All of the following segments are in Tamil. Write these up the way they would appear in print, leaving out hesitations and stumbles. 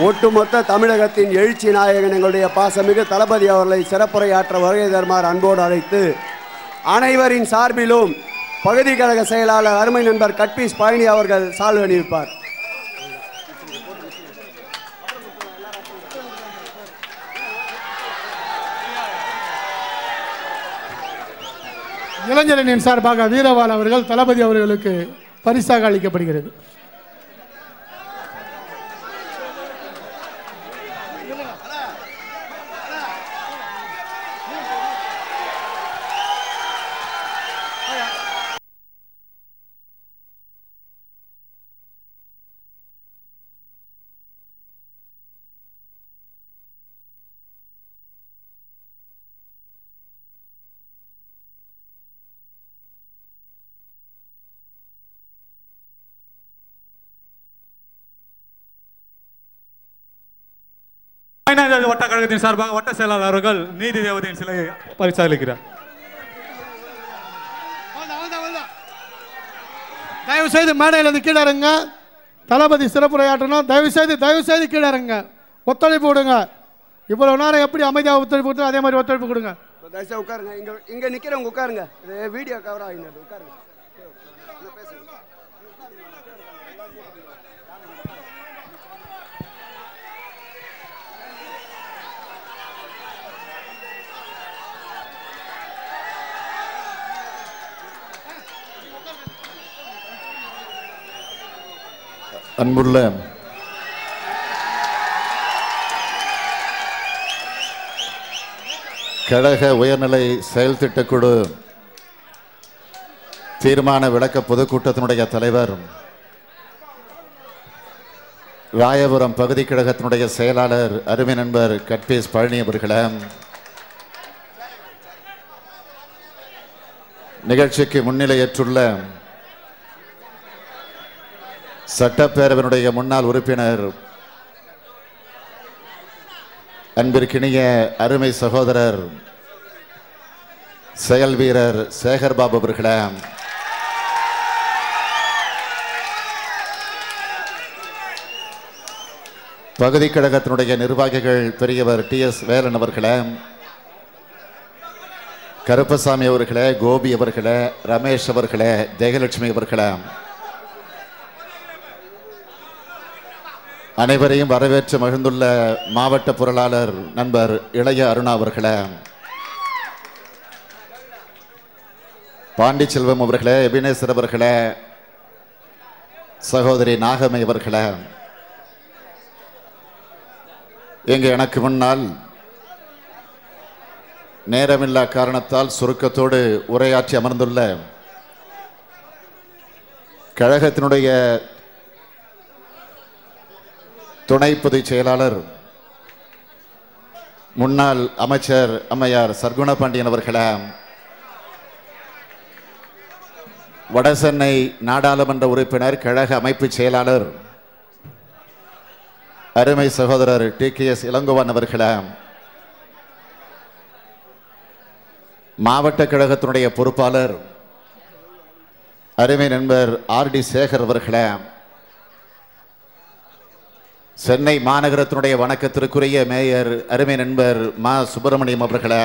ஒட்டுமொத்த தமிழகத்தின் எழுச்சி நாயகன் எங்களுடைய பாசமிகு தளபதி அவர்களை சிறப்புரையாற்ற வருகை தருமாறு அன்போடு அழைத்து அனைவரின் சார்பிலும் பகுதி கழக செயலாளர் அருமை நண்பர் கட்பீஸ் பழனி அவர்கள் சால்வை அணிவிப்பார். இளைஞரணியின் சார்பாக வீரவாள் அவர்கள் தளபதி அவர்களுக்கு பரிசாக அளிக்கப்படுகிறது. வட்ட கழகத்தின் சார்பாக வட்ட செயலாளர் அவர்கள் நீதி தேவதையின் சிலை பரிசாலிக்கிறார். தயவு செய்து மேடையில் இருந்து கீழே இறங்க. தளபதி சிறப்புரையாற்றணும். தயவு செய்து கீழே இறங்க. ஒத்துழைப்பு கொடுங்க. இவ்வளவு நேரம் எப்படி அமைதியாக ஒத்துழைப்பு கொடுத்தோம் அதே மாதிரி ஒத்துழைப்பு கொடுங்க. தயவுசெய்து உட்காருங்க. இங்க நிக்கிறவங்க உட்காருங்க. வீடியோ கவர் ஆகினது உட்காருங்க. அன்புள்ள கழக உயர்நிலை செயல் திட்டக்குழு தீர்மான விளக்க பொதுக்கூட்டத்தினுடைய தலைவர், ராயபுரம் பகுதி கழகத்தினுடைய செயலாளர் அருமை நண்பர் கட்பீஸ் பழனி அவர்களே, நிகழ்ச்சிக்கு முன்னிலையேற்றுள்ள சட்டப்பேரவையினுடைய முன்னாள் உறுப்பினர் அன்பிற்கினிய அருமை சகோதரர் செயல் வீரர் சேகர் பாபு அவர்களே, பகுதி கழகத்தினுடைய நிர்வாகிகள் பெரியவர் TS வேலன் அவர்களே, கருப்பசாமி அவர்களே, கோபி அவர்களே, ரமேஷ் அவர்களே, ஜெயலட்சுமி அவர்களே, அனைவரையும் வரவேற்று மகிழ்ந்துள்ள மாவட்ட பொருளாளர் நண்பர் இளைய அருணா அவர்களே, பாண்டிச்செல்வம் அவர்களே, எபினேசர் அவர்களே, சகோதரி நாகமை அவர்களே, இங்கு எனக்கு முன்னால் நேரமில்லா காரணத்தால் சுருக்கத்தோடு உரையாற்றி அமர்ந்துள்ள கழகத்தினுடைய துணை பொதுச் செயலாளர் முன்னாள் அமைச்சர் அம்மையார் சர்க்குண பாண்டியன் அவர்களே, வடசென்னை நாடாளுமன்ற உறுப்பினர் கழக அமைப்பு செயலாளர் அருமை சகோதரர் TKS இளங்கோவன் அவர்களே, மாவட்ட கழகத்தினுடைய பொறுப்பாளர் அருமை நண்பர் RD சேகர் அவர்களே, சென்னை மாநகரத்தினுடைய வணக்கத்திற்குரிய மேயர் அருமை நண்பர் மா சுப்பிரமணியம் அவர்களே,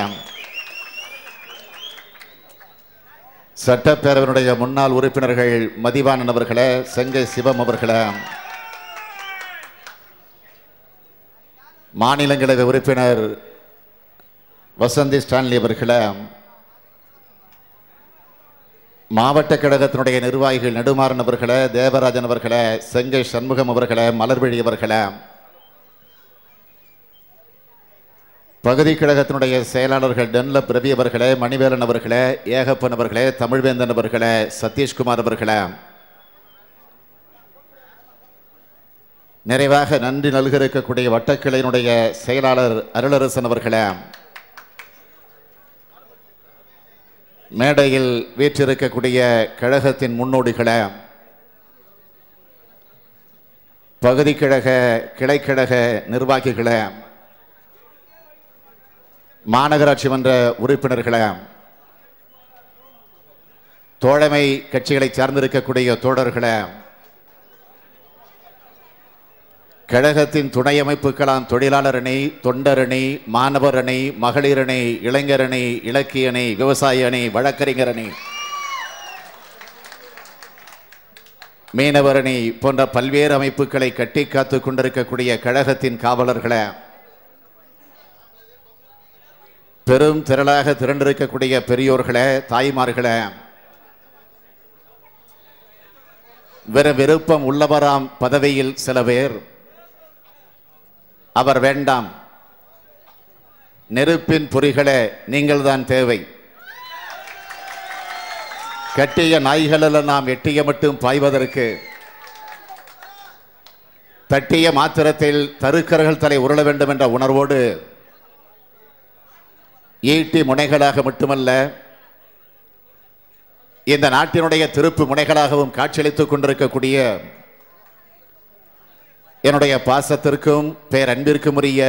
சட்டப்பேரவையினுடைய முன்னாள் உறுப்பினர்கள் மதிவாணன் அவர்களே, செங்கை சிவம் அவர்களே, மாநிலங்களவை உறுப்பினர் வசந்தி ஸ்டான்லி அவர்களே, மாவட்ட கழகத்தினுடைய நிர்வாகிகள் நெடுமாறன் அவர்களே, தேவராஜன் அவர்களே, செங்கை சண்முகம் அவர்களே, மலர்விழி அவர்களே, பகுதி கழகத்தினுடைய செயலாளர்கள் டென்லப் ரவி அவர்களே, மணிவேலன் அவர்களே, ஏகப்பன் அவர்களே, தமிழ்வேந்தன் அவர்களே, சதீஷ்குமார் அவர்களே, நிறைவாக நன்றி நல்க இருக்கக்கூடிய வட்டக்கிளையினுடைய செயலாளர் அருளரசன் அவர்களே, மேடையில் வீற்றிருக்கக்கூடிய கழகத்தின் முன்னோடிகளே, பகுதி கழக கிளைக்கழக நிர்வாகிகளே, மாநகராட்சி மன்ற உறுப்பினர்களே, தோழமை கட்சிகளை சார்ந்திருக்கக்கூடிய தோழர்களே, கழகத்தின் துணை அமைப்புகளாம் தொழிலாளர் அணி, தொண்டர் அணி, மாணவர் அணி, மகளிர் அணி, இளைஞர் அணி, இலக்கிய அணி, விவசாய அணி, வழக்கறிஞர் அணி, மீனவர் அணி போன்ற பல்வேறு அமைப்புகளை கட்டி காத்து கொண்டிருக்கக்கூடிய கழகத்தின் காவலர்களை, பெரும் திரளாக திரண்டிருக்கக்கூடிய பெரியோர்களே, தாய்மார்களே, விருப்பம் உள்ளவராம் பதவியில் சில பேர், அவர் வேண்டாம், நெருப்பின் பொறிகளே நீங்கள்தான் தேவை, கட்டிய நாய்களெல்லாம் நாம் எட்டிய மட்டும் பாய்வதற்கு, தட்டிய மாத்திரத்தில் தருக்கர்கள் தலை உருள வேண்டும் என்ற உணர்வோடு ஈட்டி முனைகளாக மட்டுமல்ல இந்த நாட்டினுடைய திருப்பு முனைகளாகவும் காட்சியளித்துக் கொண்டிருக்கக்கூடிய என்னுடைய பாசத்திற்கும் பேரன்பிற்கும் உரிய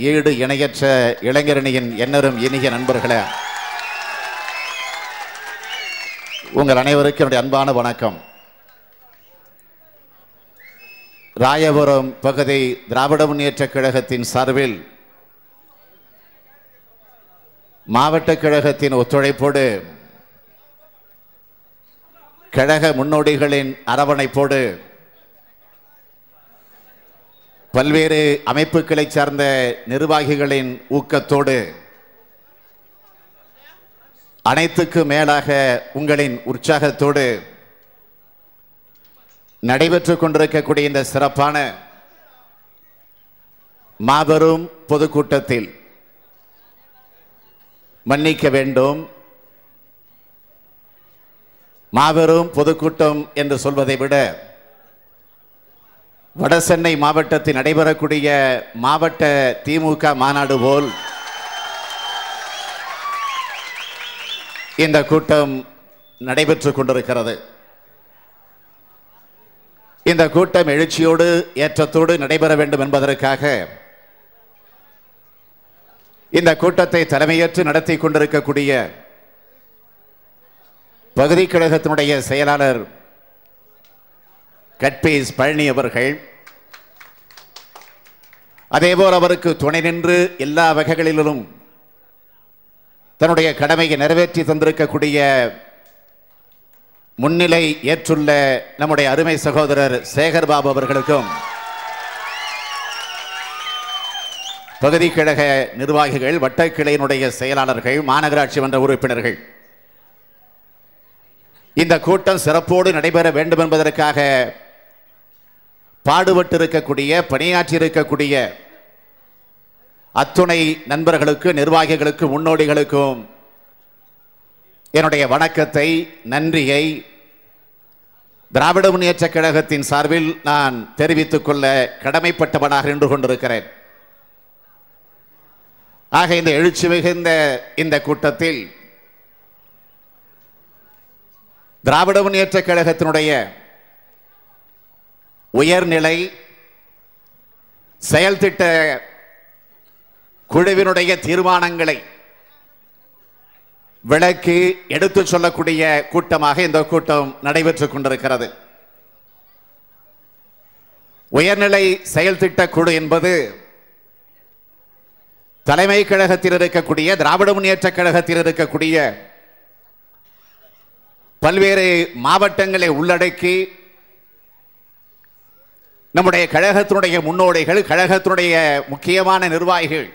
ஈடு இணையற்ற இளைஞரணியின் எண்ணரும் இனிய நண்பர்களே, உங்கள் அனைவருக்கும் என்னுடைய அன்பான வணக்கம். ராயபுரம் பகுதி திராவிட முன்னேற்றக் கழகத்தின் சார்பில் மாவட்ட கழகத்தின் ஒத்துழைப்போடு, கழக முன்னோடிகளின் அரவணைப்போடு, பல்வேறு அமைப்புகளை சார்ந்த நிர்வாகிகளின் ஊக்கத்தோடு, அனைத்துக்கு மேலாக உங்களின் உற்சாகத்தோடு நடைபெற்றுக் கொண்டிருக்கக்கூடிய இந்த சிறப்பான மாபெரும் பொதுக்கூட்டத்தில் மன்னிக்க வேண்டும், மாபெரும் பொதுக்கூட்டம் என்று சொல்வதை விட வடசென்னை மாவட்டத்தில் நடைபெறக்கூடிய மாவட்ட திமுக மாநாடு போல் இந்த கூட்டம் நடைபெற்றுக் கொண்டிருக்கிறது. இந்த கூட்டம் எழுச்சியோடு ஏற்றத்தோடு நடைபெற வேண்டும் என்பதற்காக இந்த கூட்டத்தை தலைமையேற்று நடத்தி கொண்டிருக்கக்கூடிய பகுதி கழகத்தினுடைய செயலாளர் கட்பீஸ் பழனி அவர்கள், அதேபோல் அவருக்கு துணை நின்று எல்லா வகைகளிலும் தன்னுடைய கடமையை நிறைவேற்றி தந்திருக்கக்கூடிய முன்னிலை ஏற்றுள்ள நம்முடைய அருமை சகோதரர் சேகர் பாபு அவர்களுக்கும், பகுதி கழக நிர்வாகிகள், வட்டக்கிளையினுடைய செயலாளர்கள், மாநகராட்சி மன்ற உறுப்பினர்கள், இந்த கூட்டம் சிறப்போடு நடைபெற வேண்டும் என்பதற்காக பாடுபட்டு இருக்கக்கூடிய, பணியாற்றி இருக்கக்கூடிய அத்துணை நண்பர்களுக்கு, நிர்வாகிகளுக்கு, முன்னோடிகளுக்கும் என்னுடைய வணக்கத்தை, நன்றியை திராவிட முன்னேற்றக் கழகத்தின் சார்பில் நான் தெரிவித்துக் கொள்ள கடமைப்பட்டவனாக நின்று கொண்டிருக்கிறேன். ஆக இந்த எழுச்சி மிகுந்த இந்த கூட்டத்தில் திராவிட முன்னேற்றக் கழகத்தினுடைய உயர்நிலை செயல்திட்ட குழுவினுடைய தீர்மானங்களை விளக்கி எடுத்து சொல்லக்கூடிய கூட்டமாக இந்த கூட்டம் நடைபெற்றுக் கொண்டிருக்கிறது. உயர்நிலை செயல்திட்ட குழு என்பது தலைமை கழகத்தில் இருக்கக்கூடிய, திராவிட முன்னேற்றக் கழகத்தில் இருக்கக்கூடிய பல்வேறு மாவட்டங்களை உள்ளடக்கி நம்முடைய கழகத்தினுடைய முன்னோடிகள், கழகத்தினுடைய முக்கியமான நிர்வாகிகள்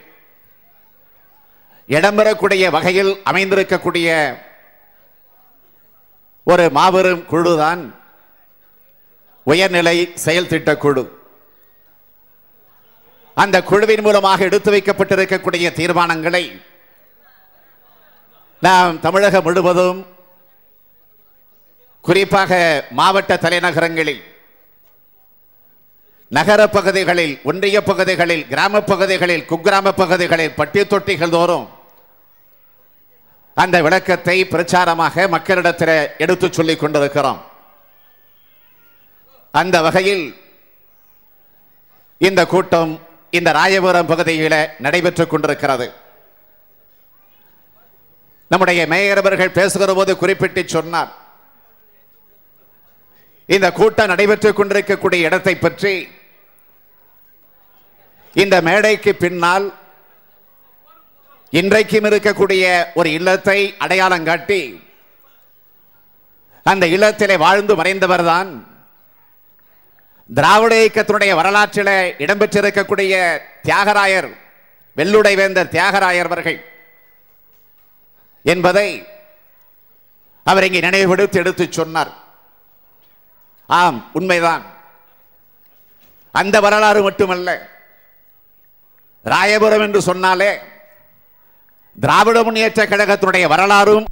இடம்பெறக்கூடிய வகையில் அமைந்திருக்கக்கூடிய ஒரு மாபெரும் குழுதான் உயர்நிலை செயல்திட்ட குழு. அந்த குழுவின் மூலமாக எடுத்து வைக்கப்பட்டிருக்கக்கூடிய தீர்மானங்களை நாம் தமிழகம் முழுவதும், குறிப்பாக மாவட்ட தலைநகரங்களில், நகர பகுதிகளில், ஒன்றிய பகுதிகளில், கிராம பகுதிகளில், குக்கிராம பகுதிகளில், பட்டி தொட்டிகள் தோறும் அந்த விளக்கத்தை பிரச்சாரமாக மக்களிடத்தில் எடுத்து சொல்லிக் கொண்டிருக்கிறோம். அந்த வகையில் இந்த கூட்டம் இந்த ராயபுரம் பகுதியில் நடைபெற்றுக் கொண்டிருக்கிறது. நம்முடைய மேயர் அவர்கள் பேசுகிற போது குறிப்பிட்டு சொன்னார், இந்த கூட்டம் நடைபெற்றுக் கொண்டிருக்கக்கூடிய இடத்தை பற்றி இந்த மேடைக்கு பின்னால் இன்றைக்கும் இருக்கக்கூடிய ஒரு இல்லத்தை அடையாளம் காட்டி அந்த இல்லத்திலே வாழ்ந்து மறைந்தவர் தான் திராவிட இயக்கத்தினுடைய வரலாற்றில் இடம்பெற்றிருக்கக்கூடிய தியாகராயர், வெள்ளுடை வேந்தர் தியாகராயர் அவர்கள் என்பதை அவர் இங்கே நினைவுபடுத்தி எடுத்து சொன்னார். ஆம், உண்மைதான். அந்த வரலாறு மட்டுமல்ல, ராயபுரம் என்று சொன்னாலே திராவிட முன்னேற்ற கழகத்தினுடைய வரலாறும்